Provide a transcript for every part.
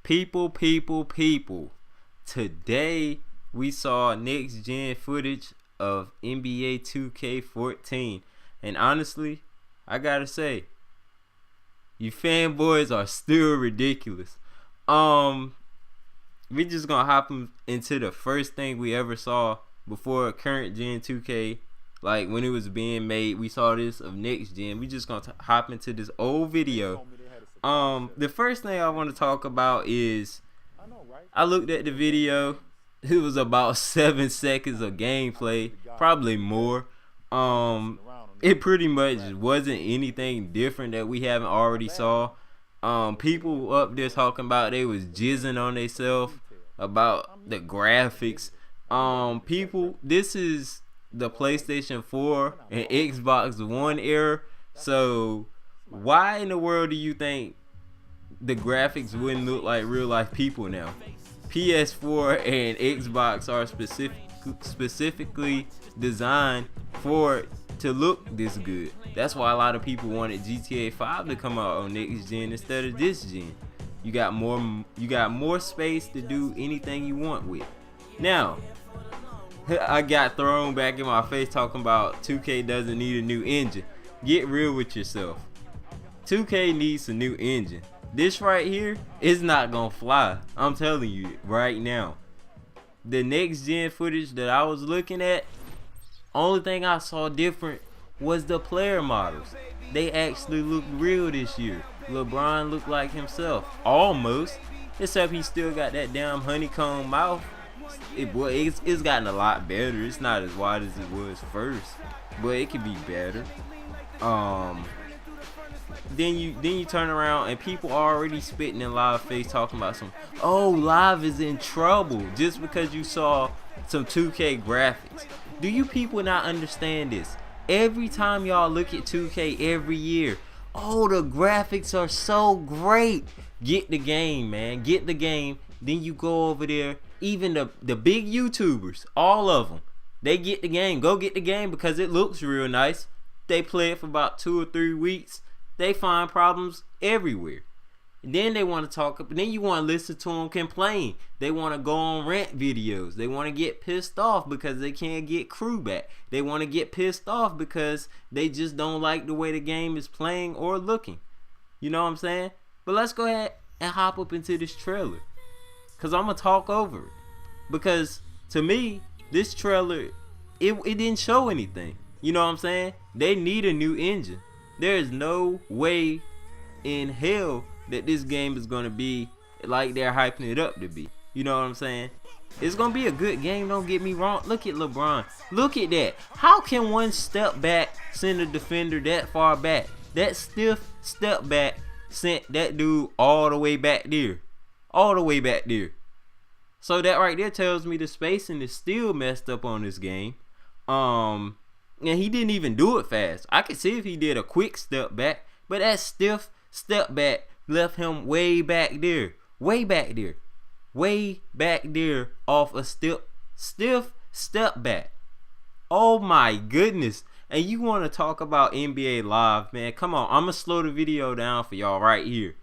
People. Today we saw next gen footage of NBA 2K14, and honestly, I gotta say, you fanboys are still ridiculous. We just gonna hop into the first thing we ever saw before current gen 2K. Like when it was being made, we saw this of next gen. We just gonna hop into this old video. The first thing I want to talk about is I looked at the video. It was about 7 seconds of gameplay, probably more. It pretty much wasn't anything different that we haven't already saw. People up there talking about they was jizzing on themselves about the graphics. People, this is the PlayStation 4 and Xbox One era. So why in the world do you think the graphics wouldn't look like real life people now? PS4 and Xbox are specifically designed for it to look this good. That's why a lot of people wanted GTA 5 to come out on next gen instead of this gen. You got more space to do anything you want with. Now, I got thrown back in my face talking about 2K doesn't need a new engine. Get real with yourself. 2K needs a new engine. This right here is not gonna fly. I'm telling you right now. The next gen footage that I was looking at, only thing I saw different was the player models. They actually look real this year. LeBron looked like himself, almost, except he still got that damn honeycomb mouth. It's gotten a lot better. It's not as wide as it was first, but it could be better. Then you turn around and people already spitting in live face talking about live is in trouble just because you saw some 2K graphics. Do you people not understand this? Every time y'all look at 2K every year, the graphics are so great. Get the game, man. Get the game. Then you go over there. Even the big YouTubers, all of them, they get the game. Go get the game because it looks real nice. They play it for about 2 or 3 weeks. They find problems everywhere. Then they want to talk. Then you want to listen to them complain. They want to go on rant videos. They want to get pissed off because they can't get crew back. They want to get pissed off because they just don't like the way the game is playing or looking. You know what I'm saying? But let's go ahead and hop up into this trailer, because I'm going to talk over it. Because to me, this trailer, it didn't show anything. You know what I'm saying? They need a new engine. There is no way in hell that this game is going to be like they're hyping it up to be. You know what I'm saying? It's going to be a good game, don't get me wrong. Look at LeBron. Look at that. How can one step back send a defender that far back? That stiff step back sent that dude all the way back there. All the way back there. So that right there tells me the spacing is still messed up on this game. And he didn't even do it fast. I could see if he did a quick step back, but that stiff step back left him way back there. Way back there. Way back there off a stiff step back. Oh my goodness. And you want to talk about NBA Live, man. Come on. I'm going to slow the video down for y'all right here.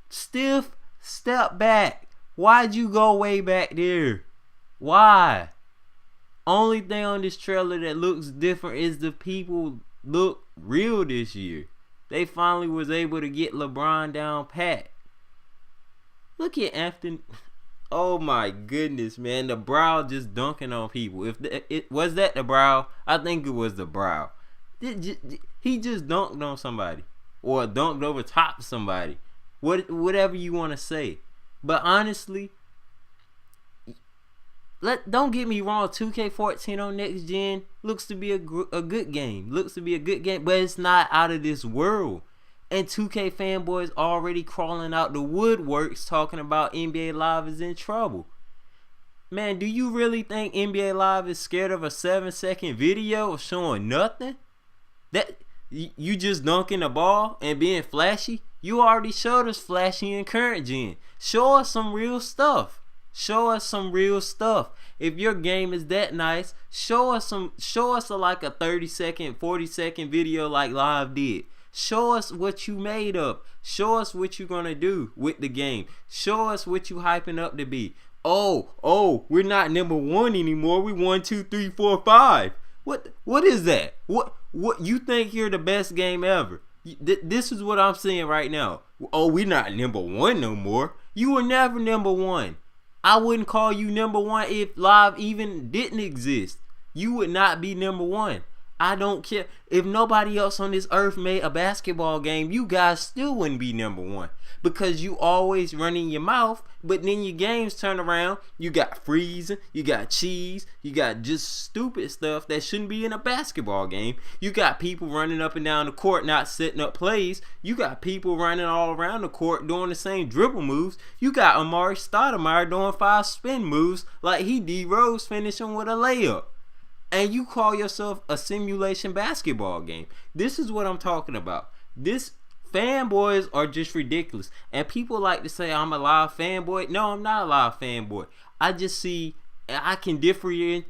Stiff step back. Why'd you go way back there? Why? Only thing on this trailer that looks different is the people look real this year. They finally was able to get LeBron down pat. Look at Anthony. Oh my goodness, man. The brow just dunking on people. If it was that the brow, I think it was the brow. He just dunked on somebody. Or dunked over top of somebody. Whatever you want to say. But honestly, don't get me wrong, 2K14 on next gen looks to be a good game. Looks to be a good game, but it's not out of this world. And 2K fanboys already crawling out the woodworks talking about NBA Live is in trouble. Man, do you really think NBA Live is scared of a 7-second video of showing nothing? That you just dunking the ball and being flashy? You already showed us flashy in current gen. Show us some real stuff. Show us some real stuff. If your game is that nice, show us like a 30-second, 40-second video like Live did. Show us what you made of. Show us what you're gonna do with the game. Show us what you hyping up to be. Oh, we're not number one anymore. We 1, 2, 3, 4, 5. What is that? What you think you're the best game ever? This is what I'm saying right now. Oh, we're not number one no more. You were never number one. I wouldn't call you number one if live even didn't exist. You would not be number one. I don't care. If nobody else on this earth made a basketball game, you guys still wouldn't be number one. Because you always running your mouth, but then your games turn around. You got freezing, you got cheese, you got just stupid stuff that shouldn't be in a basketball game. You got people running up and down the court not setting up plays. You got people running all around the court doing the same dribble moves. You got Amari Stoudemire doing 5 spin moves like he D Rose finishing with a layup. And you call yourself a simulation basketball game. This is what I'm talking about. This fanboys are just ridiculous. And people like to say I'm a live fanboy. No, I'm not a live fanboy. I just see I can differentiate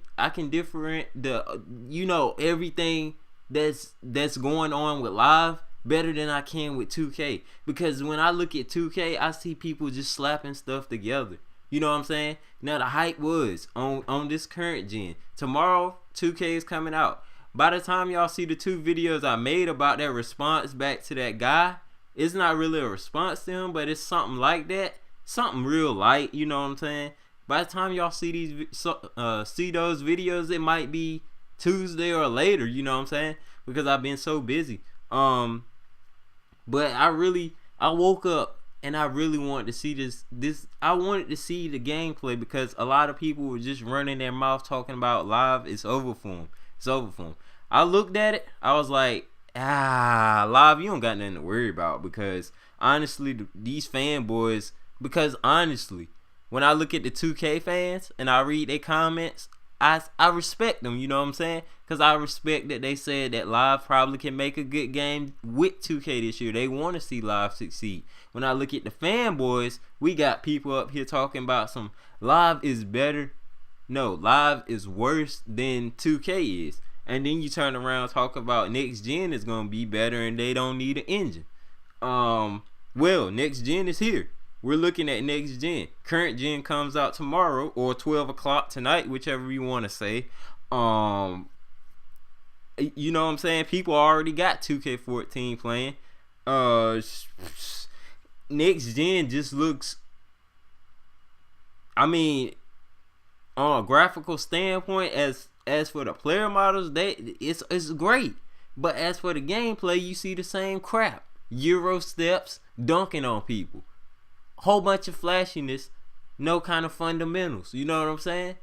the everything that's going on with live better than I can with 2K. Because when I look at 2K, I see people just slapping stuff together. You know what I'm saying? Now the hype was on this current gen. Tomorrow 2K is coming out. By the time y'all see the 2 videos I made about that response back to that guy, it's not really a response to him, but it's something like that. Something real light, you know what I'm saying? By the time y'all see see those videos, it might be Tuesday or later, you know what I'm saying? Because I've been so busy. But I woke up and I really wanted to see this. I wanted to see the gameplay because a lot of people were just running their mouth talking about live. It's over for them. It's over for them. I looked at it. I was like, live, you don't got nothing to worry about because honestly, these fanboys. Because honestly, when I look at the 2K fans and I read their comments, I respect them. You know what I'm saying? Because I respect that they said that live probably can make a good game with 2K this year. They want to see live succeed. When I look at the fanboys, we got people up here talking about some live is better. No, live is worse than 2K is. And then you turn around talk about next gen is going to be better and they don't need an engine. Well, next gen is here. We're looking at next gen. Current gen comes out tomorrow or 12 o'clock tonight, whichever you want to say. You know what I'm saying? People already got 2K14 playing. Next gen just looks, I mean, on a graphical standpoint, as for the player models, it's great. But as for the gameplay, you see the same crap. Euro steps, dunking on people. Whole bunch of flashiness, no kind of fundamentals. You know what I'm saying?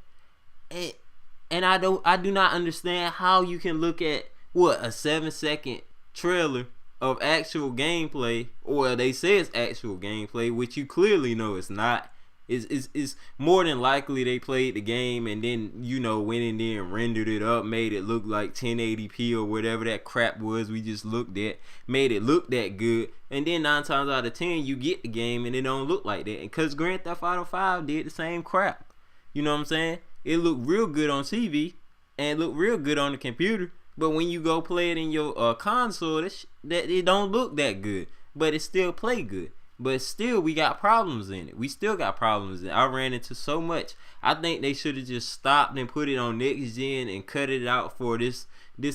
And I do not understand how you can look at a 7-second trailer of actual gameplay, or they say it's actual gameplay, which you clearly know it's not. It's more than likely they played the game and then went in there and rendered it up, made it look like 1080p or whatever that crap was we just looked at, made it look that good, and then 9 times out of 10 you get the game and it don't look like that. And cause Grand Theft Auto 5 did the same crap. You know what I'm saying? It looked real good on TV and looked real good on the computer, but when you go play it in your console, that it don't look that good, but it still play good. But still, we got problems in it. We still got problems in it. I ran into so much. I think they should have just stopped and put it on next gen and cut it out for this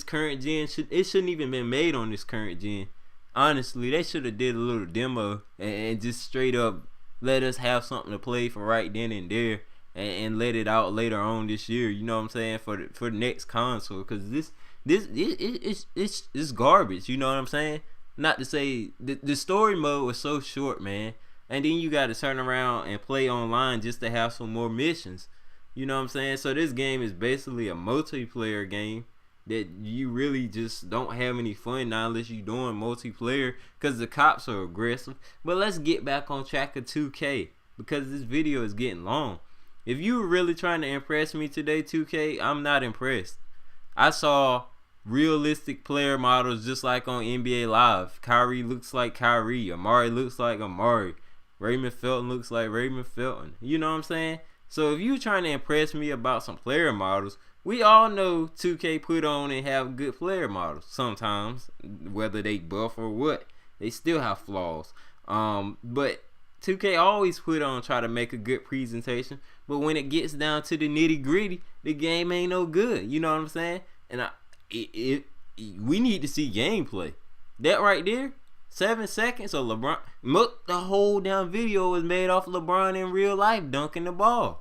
current gen. It shouldn't even been made on this current gen. Honestly, they should have did a little demo and just straight up let us have something to play for right then and there, and let it out later on this year. You know what I'm saying? For the next console, because it's garbage. You know what I'm saying? Not to say the story mode was so short, man, and then you got to turn around and play online just to have some more missions. You know what I'm saying? So this game is basically a multiplayer game that you really just don't have any fun now unless you're doing multiplayer because the cops are aggressive. But let's get back on track of 2K because this video is getting long. If you were really trying to impress me today, 2K, I'm not impressed. I saw realistic player models just like on NBA Live. Kyrie looks like Kyrie. Amari looks like Amari. Raymond Felton looks like Raymond Felton. You know what I'm saying? So if you trying to impress me about some player models, we all know 2K put on and have good player models sometimes, whether they buff or what. They still have flaws. But 2K always put on, try to make a good presentation. But when it gets down to the nitty gritty, the game ain't no good. You know what I'm saying? And we need to see gameplay. That right there, 7 seconds of LeBron. The whole damn video was made off LeBron in real life dunking the ball.